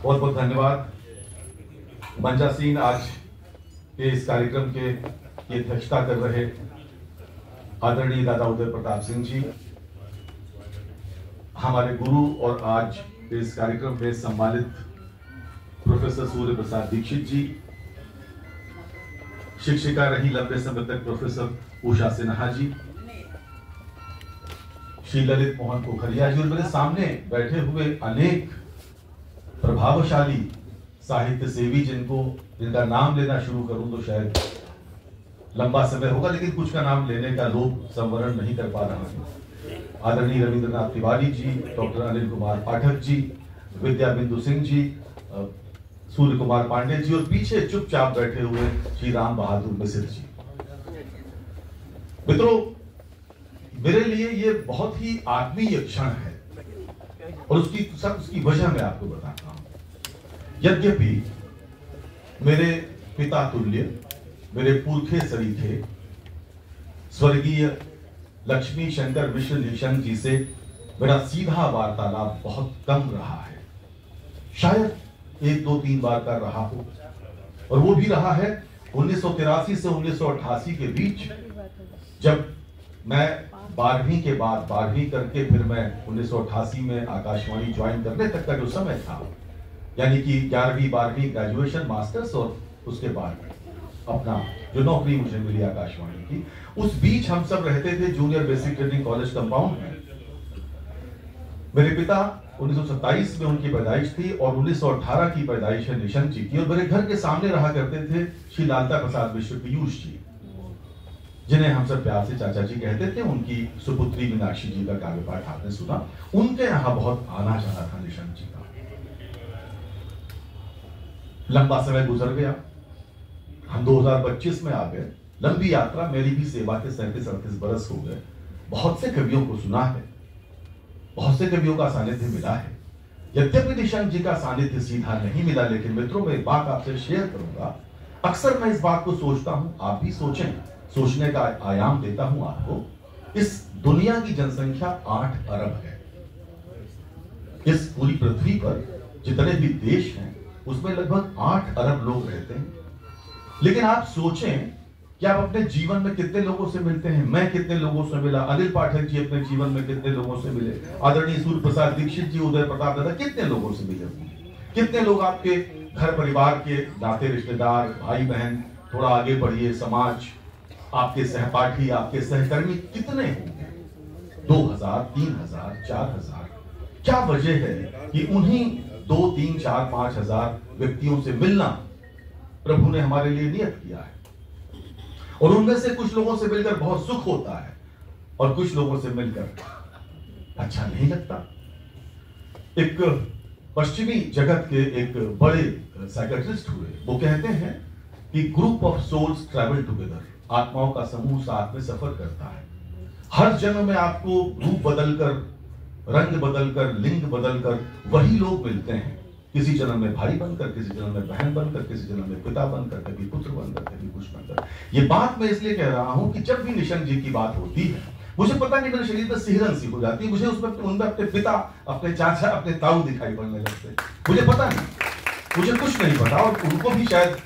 बहुत बहुत धन्यवाद। मंचासीन आज के इस कार्यक्रम के अध्यक्षता कर रहे आदरणीय दादा उदय प्रताप सिंह जी, हमारे गुरु और आज इस कार्यक्रम में सम्मानित प्रोफेसर सूर्य प्रसाद दीक्षित जी, शिक्षिका रही लंबे समय तक प्रोफेसर उषा सिन्हा जी, श्री ललित मोहन पोखरिया जी, और मेरे सामने बैठे हुए अनेक प्रभावशाली साहित्य सेवी जिनका नाम लेना शुरू करूं तो शायद लंबा समय होगा, लेकिन कुछ का नाम लेने का लोभ संवरण नहीं कर पा रहा हूं। आदरणीय रविंद्रनाथ तिवारी जी, डॉक्टर अनिल कुमार पाठक जी, विद्या बिंदु सिंह जी, सूर्य कुमार पांडे जी, और पीछे चुपचाप बैठे हुए श्री राम बहादुर मिश्र जी। मित्रों, मेरे लिए ये बहुत ही आत्मीय क्षण है और उसकी वजह मैं आपको बताता हूं। यद्यपि मेरे पिता तुल्य, मेरे पुरखे सरीखे स्वर्गीय लक्ष्मी शंकर मिश्र निशंक जी से मेरा सीधा वार्तालाप बहुत कम रहा है, शायद 1, 2, 3 बार का रहा हो, और वो भी रहा है 1983 से 1988 के बीच, जब मैं 12वीं के बाद 12वीं करके फिर मैं 1988 में आकाशवाणी ज्वाइन करने तक का जो समय था, यानी कि 11वीं 12वीं ग्रेजुएशन मास्टर्स और उसके बाद अपना जो नौकरी मुझे मिली आकाशवाणी की, उस बीच हम सब रहते थे junior basic training college compound में। मेरे पिता 1927 में उनकी पैदाइश थी और 1918 की पैदाइश है निशंक जी की, और मेरे घर के सामने रहा करते थे श्री लालता प्रसाद मिश्र पीयूष जी, जिन्हें हम सब प्यार से चाचा जी कहते थे। उनकी सुपुत्री मीनाक्षी जी का काव्य पाठ आपने सुना, उनके यहां बहुत आना जाना था निशंक जी का। लंबा समय गुजर गया, हम 2025 में आ गए। लंबी यात्रा, मेरी भी सेवा के 37-38 बरस हो गए। बहुत से कवियों को सुना है, बहुत से कवियों का सानिध्य मिला है। यद्यपि निशंक जी का सानिध्य सीधा नहीं मिला, लेकिन मित्रों मैं एक बात आपसे शेयर करूंगा। अक्सर मैं इस बात को सोचता हूं, आप भी सोचें, सोचने का आयाम देता हूं आपको। इस दुनिया की जनसंख्या 8 अरब है। इस पूरी पृथ्वी पर जितने भी देश हैं उसमें लगभग 8 अरब लोग रहते हैं। लेकिन आप सोचें कि आप अपने जीवन में कितने लोगों से मिलते हैं। मैं कितने लोगों से मिला, अनिल पाठक जी अपने जीवन में कितने लोगों से मिले, आदरणीय सूर्य प्रसाद दीक्षित जी, उदय प्रताप दादा कितने लोगों से मिले, कितने लोग आपके घर परिवार के नाते रिश्तेदार, भाई बहन, थोड़ा आगे बढ़िए, समाज, आपके सहपाठी, आपके सहकर्मी कितने होंगे? 2000, 3000, 4000। क्या वजह है कि उन्हीं 2, 3, 4, 5 हजार व्यक्तियों से मिलना प्रभु ने हमारे लिए नियत किया है, और उनमें से कुछ लोगों से मिलकर बहुत सुख होता है और कुछ लोगों से मिलकर अच्छा नहीं लगता। एक पश्चिमी जगत के एक बड़े साइकियाट्रिस्ट हुए, वो कहते हैं कि group of souls travel together, आत्माओं का समूह साथ में सफर करता है। हर जन्म में आपको रूप बदलकर, रंग बदलकर, लिंग बदलकर वही लोग मिलते हैं। किसी जन्म में भाई बनकर, किसी जन्म में बहन बनकर, किसी जन्म में पिता बनकर, कभी पुत्र बनकर, कभी कुछ बनकर। ये बात मैं इसलिए कह रहा हूं कि जब भी निशंक जी की बात होती है, मुझे पता नहीं मेरे शरीर पर सिहरन सी हो जाती है। मुझे उसमें उनमें अपने पिता, अपने चाचा, अपने ताऊ दिखाई पड़ने लगते। मुझे पता नहीं, मुझे कुछ नहीं पता, और उनको भी शायद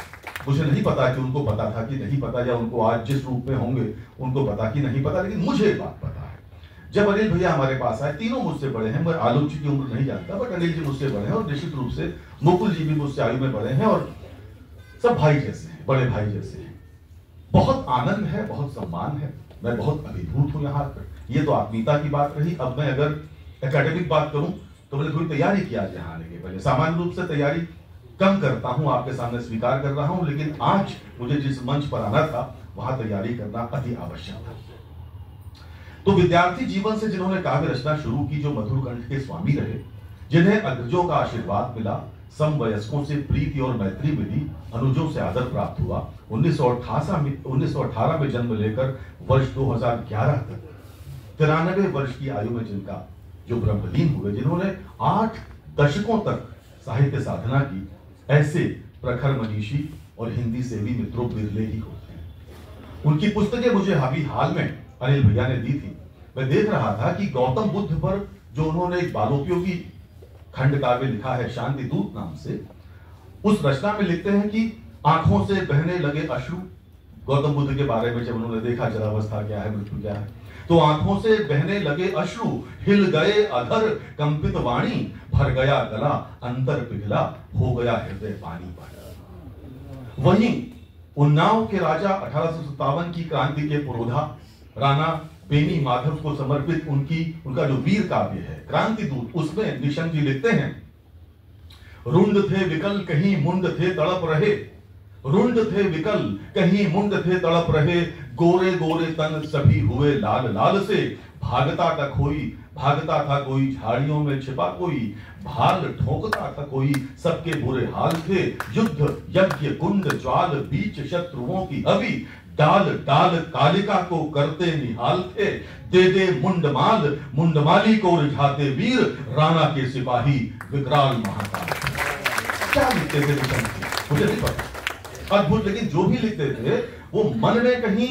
मुझे नहीं पता कि उनको पता था कि नहीं पता, या उनको आज जिस रूप में होंगे उनको पता कि नहीं पता, लेकिन मुझे बात पता है। जब अनिल भैया हमारे पास आए, तीनों मुझसे बड़े हैं, मैं आलोक जी की उम्र नहीं जानता, बट अनिल जी मुझसे बड़े हैं, और निश्चित रूप से मुकुल जी भी मुझसे आयु में बड़े हैं, और सब भाई जैसे हैं, बड़े भाई जैसे हैं। बहुत आनंद है, बहुत सम्मान है, मैं बहुत अभिभूत हूं यहाँ पर। ये तो आत्मीयता की बात रही। अब मैं अगर एकेडमिक बात करूं तो मैंने थोड़ी तैयारी किया आज यहाँ आने के पहले। सामान्य रूप से तैयारी कम करता हूं, आपके सामने स्वीकार कर रहा हूं, लेकिन आज मुझे जिस मंच पर आना था वहां तैयारी करना अति आवश्यक था। तो विद्यार्थी जीवन से जिन्होंने काव्य रचना शुरू की, जो मधुर कंठ के स्वामी रहे, जिन्हें अग्रजों का आशीर्वाद मिला, समवयस्कों से प्रीति और मैत्री मिली, अनुजों से आदर प्राप्त हुआ, 1918 में जन्म लेकर वर्ष 2011 तक 93 वर्ष की आयु में जिनका जो ब्रह्मलीन हुए, जिन्होंने 8 दशकों तक साहित्य साधना की, ऐसे प्रखर मनीषी और हिंदी सेवी मित्रों बिरले ही होते हैं। उनकी पुस्तकें मुझे अभी हाल में अनिल भैया ने दी थी। मैं देख रहा था कि गौतम बुद्ध पर जो उन्होंने एक बालोपयोगी खंड काव्य लिखा है शांति दूत नाम से। उस रचना में लिखते हैं कि आंखों से बहने लगे अश्रु, गौतम बुद्ध के बारे में जब उन्होंने देखा जरावस्था क्या है, मृत्यु क्या है, तो आंखों से बहने लगे अश्रु, हिल गए अधर कंपित वाणी, भर गया गला अंतर पिघला, हो गया हृदय पानी पानी। वहीं उन्नाव के राजा 1857 की क्रांति के पुरोधा राणा बेनी माधव को समर्पित उनका जो वीर काव्य है क्रांति दूत, उसमें निशंक जी लिखते हैं, रुंड थे विकल कहीं मुंड थे तड़प रहे, रुंड थे विकल कहीं मुंड थे तड़प रहे, गोरे गोरे तन सभी हुए लाल लाल से, भागता था कोई झाड़ियों में छिपा कोई, भाल ठोकता था कोई सबके बुरे हाल थे, युद्ध यज्ञ कुंड ज्वाल बीच शत्रुओं की हवि, डाल डाल कालिका को करते निहाल थे, दे दे मुंडमाल मुंडमाली को रिझाते वीर, राणा के सिपाही विकराल महाकाल। क्या लिखते थे मुझे नहीं पता, अद्भुत। लेकिन जो भी लिखते थे वो मन में कहीं,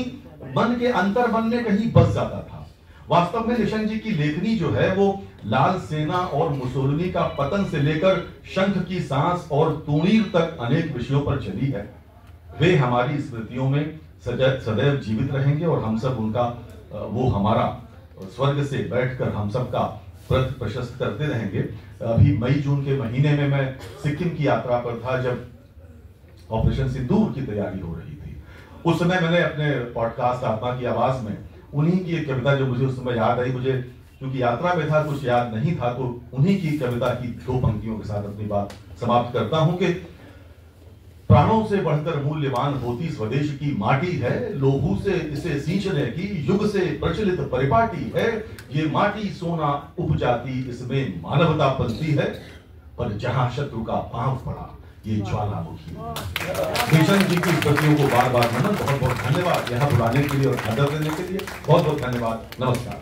मन के अंतर मन में कहीं बस जाता था। वास्तव में निशंक जी की लेखनी जो है वो लाल सेना और मुसोलिनी का पतन से लेकर शंख की सांस और तूणीर तक अनेक विषयों पर चली है। वे हमारी स्मृतियों में सदैव जीवित रहेंगे और हम सब उनका, वो हमारा स्वर्ग से बैठकर हम सबका व्रत प्रशस्त करते रहेंगे। अभी मई जून के महीने में मैं सिक्किम की यात्रा पर था जब ऑपरेशन सिंदूर की तैयारी हो रही थी। उस समय मैंने अपने पॉडकास्ट आत्मा की आवाज में उन्हीं की एक कविता जो मुझे उस समय याद आई, मुझे क्योंकि यात्रा में था कुछ याद नहीं था, तो उन्हीं की कविता की 2 पंक्तियों के साथ अपनी बात समाप्त करता हूं कि प्राणों से बढ़कर मूल्यवान होती स्वदेश की माटी है, लोहू से इसे सींचने की युग से प्रचलित परिपाटी है, ये माटी सोना उपजाती इसमें मानवता पलती है, पर जहां शत्रु का पांव पड़ा ये ज्वालामुखी। निशंक जी की स्मृतियों को बार बार नमन, बहुत बहुत धन्यवाद यहाँ बुलाने के लिए और आदर देने के लिए, बहुत बहुत धन्यवाद, नमस्कार।